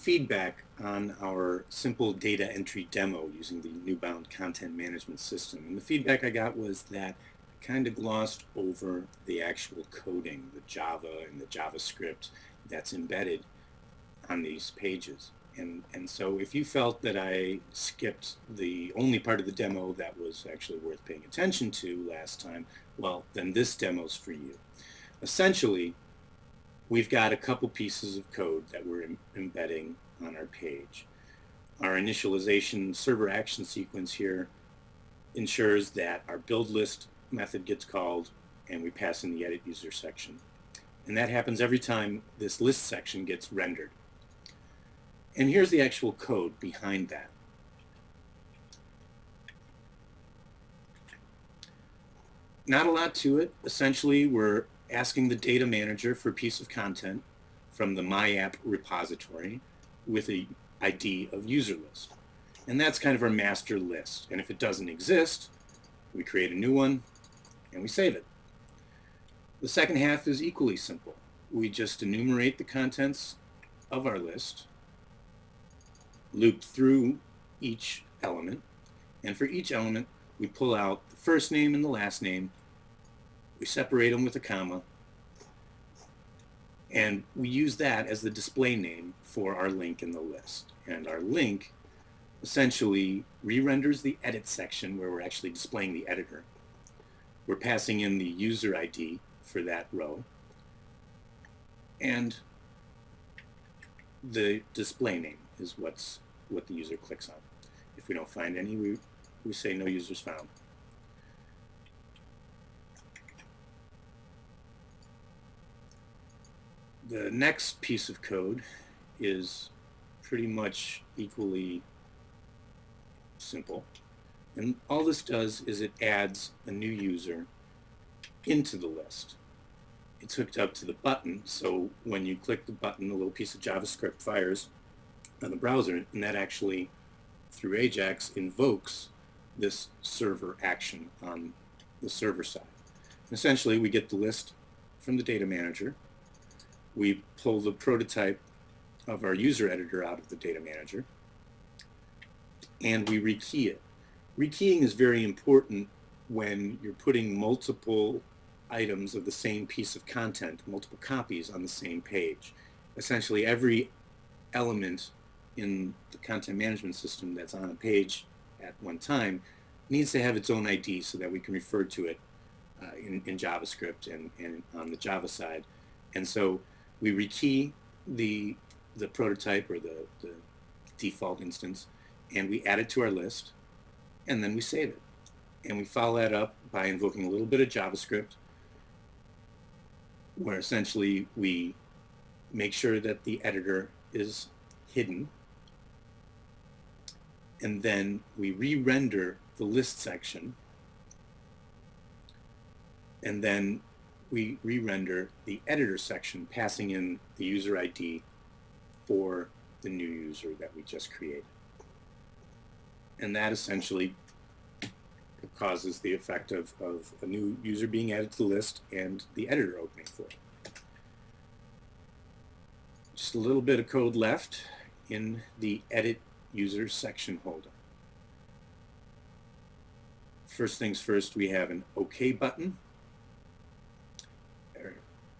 feedback on our simple data entry demo using the Newbound Content Management System. And the feedback I got was that I kind of glossed over the actual coding, the Java and the JavaScript that's embedded on these pages. And so if you felt that I skipped the only part of the demo that was actually worth paying attention to last time, well, then this demo's for you. Essentially, we've got a couple pieces of code that we're embedding on our page. Our initialization server action sequence here ensures that our build list method gets called and we pass in the edit user section. And that happens every time this list section gets rendered. And here's the actual code behind that. Not a lot to it. Essentially, we're asking the data manager for a piece of content from the MyApp repository with an ID of user list. And that's kind of our master list. And if it doesn't exist, we create a new one and we save it. The second half is equally simple. We just enumerate the contents of our list, loop through each element, and for each element we pull out the first name and the last name, we separate them with a comma, and we use that as the display name for our link in the list. And our link essentially re-renders the edit section where we're actually displaying the editor. We're passing in the user ID for that row, and the display name is what the user clicks on. If we don't find any, we say no users found. The next piece of code is pretty much equally simple. And all this does is it adds a new user into the list. It's hooked up to the button, so when you click the button, a little piece of JavaScript fires on the browser, and that actually, through Ajax, invokes this server action on the server side. And essentially, we get the list from the data manager. We pull the prototype of our user editor out of the data manager, and we rekey it. Rekeying is very important when you're putting multiple items of the same piece of content, multiple copies on the same page. Essentially, every element in the content management system that's on a page at one time needs to have its own ID so that we can refer to it in JavaScript and on the Java side. And so we rekey the prototype or the default instance, and we add it to our list, and then we save it. And we follow that up by invoking a little bit of JavaScript, where essentially we make sure that the editor is hidden, and then we re-render the list section, and then we re-render the editor section, passing in the user ID for the new user that we just created. And that essentially causes the effect of a new user being added to the list and the editor opening for it. Just a little bit of code left in the edit user section holder. First things first, we have an OK button.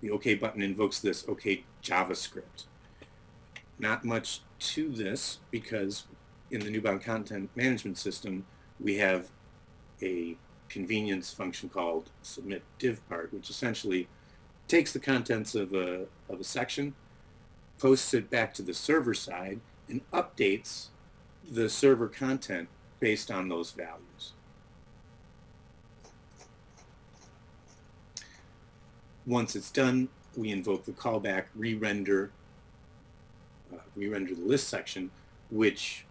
The OK button invokes this OK JavaScript. Not much to this, because in the Newbound Content Management System we have a convenience function called submit div part, which essentially takes the contents of a section, posts it back to the server side, and updates the server content based on those values. Once it's done, we invoke the callback re-render the list section, which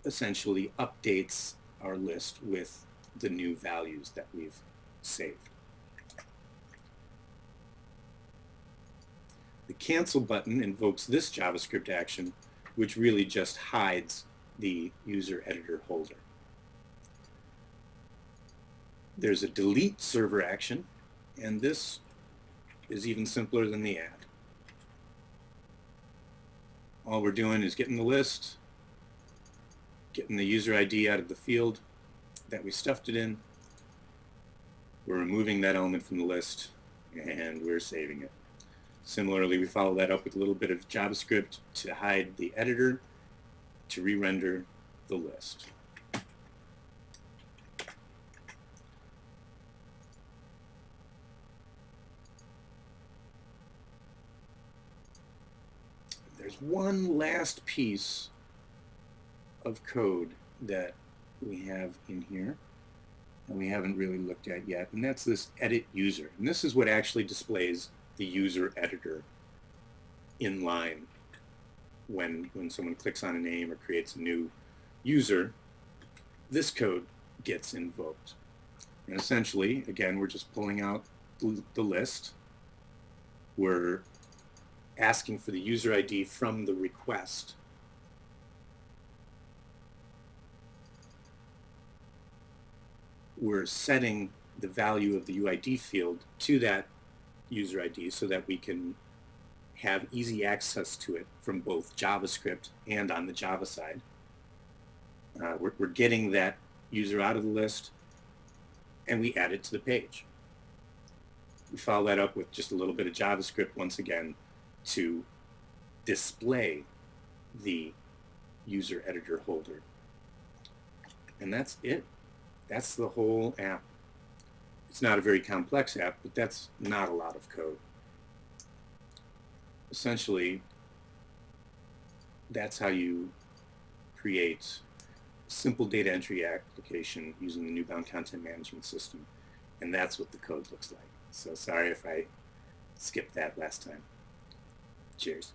essentially updates our list with the new values that we've saved. The cancel button invokes this JavaScript action, which really just hides the user editor holder. There's a delete server action, and this is even simpler than the add. All we're doing is getting the list, getting the user ID out of the field that we stuffed it in. We're removing that element from the list, and we're saving it. Similarly, we follow that up with a little bit of JavaScript to hide the editor, to re-render the list. There's one last piece of code that we have in here and we haven't really looked at yet, and that's this edit user. And this is what actually displays the user editor in line when someone clicks on a name or creates a new user. This code gets invoked. And essentially, again, we're just pulling out the list. We're asking for the user ID from the request. We're setting the value of the UID field to that user ID so that we can have easy access to it from both JavaScript and on the Java side. We're getting that user out of the list, and we add it to the page. We follow that up with just a little bit of JavaScript once again to display the user editor holder. And that's it. That's the whole app. It's not a very complex app, but that's not a lot of code. Essentially, that's how you create a simple data entry application using the Newbound Content Management System. And that's what the code looks like. So sorry if I skipped that last time. Cheers.